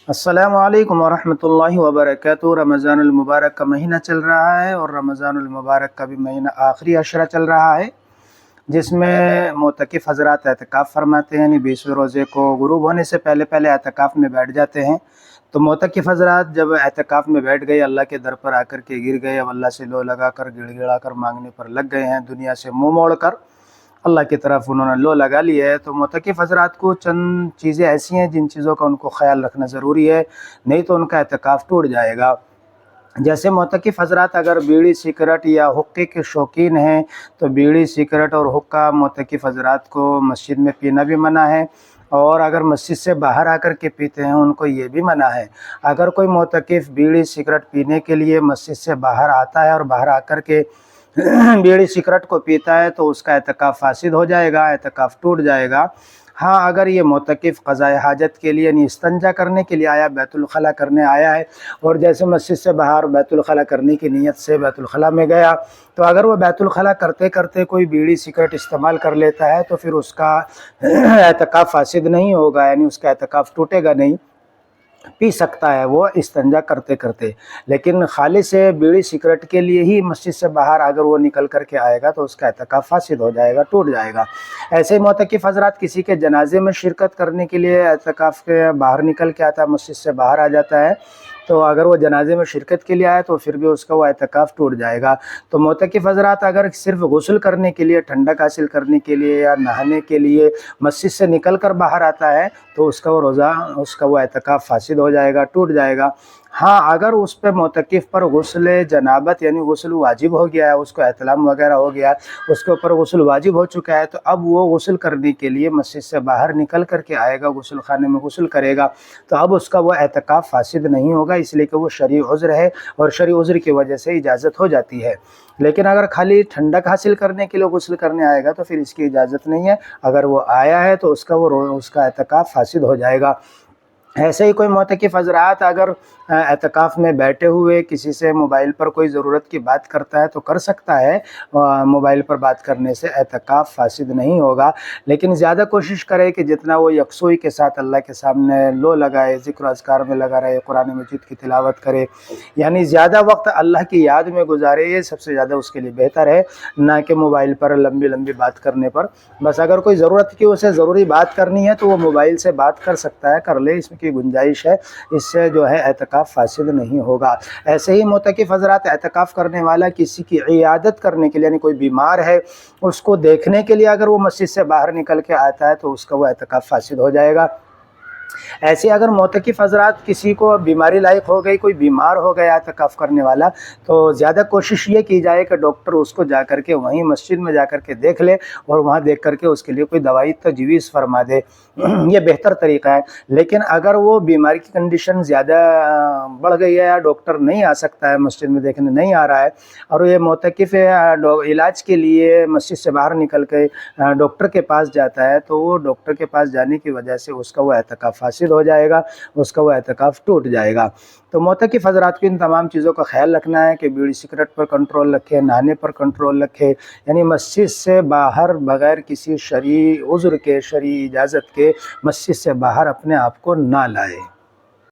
السلام علیکم ورحمۃ اللہ وبرکاتہ۔ رمضان المبارک کا مہینہ چل رہا ہے اور رمضان المبارک کا بھی مہینہ آخری عشرہ چل رہا ہے، جس میں معتکف حضرات اعتکاف فرماتے ہیں، یعنی 20ویں روزے کو غروب ہونے سے پہلے پہلے اعتکاف میں بیٹھ جاتے ہیں۔ تو معتکف حضرات جب اعتکاف میں بیٹھ گئے، اللہ کے در پر آ کر کے گر گئے، اب اللہ سے لو لگا کر گڑ گڑا کر مانگنے پر لگ گئے ہیں، دنیا سے منہ موڑ کر اللہ کی طرف انہوں نے لو لگا لی ہے، تو معتکف حضرات کو چند چیزیں ایسی ہیں جن چیزوں کا ان کو خیال رکھنا ضروری ہے، نہیں تو ان کا اعتکاف ٹوٹ جائے گا۔ جیسے معتکف حضرات اگر بیڑی سگریٹ یا حقے کے شوقین ہیں تو بیڑی سگریٹ اور حقہ معتکف حضرات کو مسجد میں پینا بھی منع ہے، اور اگر مسجد سے باہر آ کر کے پیتے ہیں ان کو یہ بھی منع ہے۔ اگر کوئی معتکف بیڑی سگریٹ پینے کے لیے مسجد سے باہر آتا ہے اور باہر آ کر کے بیڑی سگریٹ کو پیتا ہے تو اس کا اعتکاف فاسد ہو جائے گا، اعتکاف ٹوٹ جائے گا۔ ہاں، اگر یہ معتکف قضاء حاجت کے لیے یعنی استنجا کرنے کے لیے آیا، بیت الخلاء کرنے آیا ہے، اور جیسے مسجد سے باہر بیت الخلاء کرنے کی نیت سے بیت الخلاء میں گیا، تو اگر وہ بیت الخلاء کرتے کرتے کوئی بیڑی سگریٹ استعمال کر لیتا ہے تو پھر اس کا اعتکاف فاسد نہیں ہوگا، یعنی اس کا اعتکاف ٹوٹے گا نہیں، پی سکتا ہے وہ استنجا کرتے کرتے۔ لیکن خالص بیڑی سگریٹ کے لیے ہی مسجد سے باہر اگر وہ نکل کر کے آئے گا تو اس کا اعتکاف فاسد ہو جائے گا، ٹوٹ جائے گا۔ ایسے ہی معتکف حضرات کسی کے جنازے میں شرکت کرنے کے لیے اعتکاف کے باہر نکل کے آتا ہے، مسجد سے باہر آ جاتا ہے، تو اگر وہ جنازے میں شرکت کے لیے آئے تو پھر بھی اس کا وہ اعتکاف ٹوٹ جائے گا۔ تو معتکف حضرات اگر صرف غسل کرنے کے لیے، ٹھنڈک حاصل کرنے کے لیے یا نہانے کے لیے مسجد سے نکل کر باہر آتا ہے تو اس کا وہ روزہ، اس کا وہ اعتکاف فاسد ہو جائے گا، ٹوٹ جائے گا۔ ہاں، اگر اس پہ معتکف پر غسل جنابت یعنی غسل واجب ہو گیا ہے، اس کو احتلام وغیرہ ہو گیا ہے، اس کے اوپر غسل واجب ہو چکا ہے، تو اب وہ غسل کرنے کے لیے مسجد سے باہر نکل کر کے آئے گا، غسل خانے میں غسل کرے گا، تو اب اس کا وہ اعتکاف فاسد نہیں ہوگا، اس لیے کہ وہ شرعی عذر ہے اور شرعی عذر کی وجہ سے اجازت ہو جاتی ہے۔ لیکن اگر خالی ٹھنڈک حاصل کرنے کے لیے غسل کرنے آئے گا تو پھر اس کی اجازت نہیں ہے، اگر وہ آیا ہے تو اس کا اعتکاف فاسد ہو جائے گا۔ ایسے ہی کوئی معتکف حضرات اگر اعتکاف میں بیٹھے ہوئے کسی سے موبائل پر کوئی ضرورت کی بات کرتا ہے تو کر سکتا ہے، موبائل پر بات کرنے سے اعتکاف فاسد نہیں ہوگا، لیکن زیادہ کوشش کرے کہ جتنا وہ یکسوئی کے ساتھ اللہ کے سامنے لو لگائے، ذکر و اذکار میں لگا رہے، قرآن مجید کی تلاوت کرے، یعنی زیادہ وقت اللہ کی یاد میں گزارے، یہ سب سے زیادہ اس کے لیے بہتر ہے، نہ کہ موبائل پر لمبی لمبی بات کرنے پر۔ بس اگر کوئی ضرورت کی اسے ضروری بات کرنی ہے تو وہ موبائل سے بات کر سکتا ہے، کر لے، اس کی گنجائش ہے، اس سے جو ہے اعتکاف فاسد نہیں ہوگا۔ ایسے ہی معتکف حضرات اعتکاف کرنے والا کسی کی عیادت کرنے کے لیے، یعنی کوئی بیمار ہے اس کو دیکھنے کے لیے اگر وہ مسجد سے باہر نکل کے آتا ہے تو اس کا وہ اعتکاف فاسد ہو جائے گا۔ ایسے اگر معتکف حضرات کسی کو بیماری لاحق ہو گئی، کوئی بیمار ہو گیا اعتکاف کرنے والا، تو زیادہ کوشش یہ کی جائے کہ ڈاکٹر اس کو جا کر کے وہیں مسجد میں جا کر کے دیکھ لے اور وہاں دیکھ کر کے اس کے لیے کوئی دوائی تجویز فرما دے، یہ بہتر طریقہ ہے۔ لیکن اگر وہ بیماری کی کنڈیشن زیادہ بڑھ گئی ہے یا ڈاکٹر نہیں آ سکتا ہے، مسجد میں دیکھنے نہیں آ رہا ہے، اور یہ معتکف علاج کے لیے مسجد سے باہر نکل کے ڈاکٹر کے پاس جاتا ہے، تو وہ ڈاکٹر کے پاس جانے کی وجہ سے اس کا وہ اعتکاف فاسد ہو جائے گا، اس کا وہ اعتکاف ٹوٹ جائے گا۔ تو معتکف حضرات کو ان تمام چیزوں کا خیال رکھنا ہے کہ بیڑی سگریٹ پر کنٹرول رکھے، نہانے پر کنٹرول رکھے، یعنی مسجد سے باہر بغیر کسی شرعی عذر کے، شرعی اجازت کے مسجد سے باہر اپنے آپ کو نہ لائے۔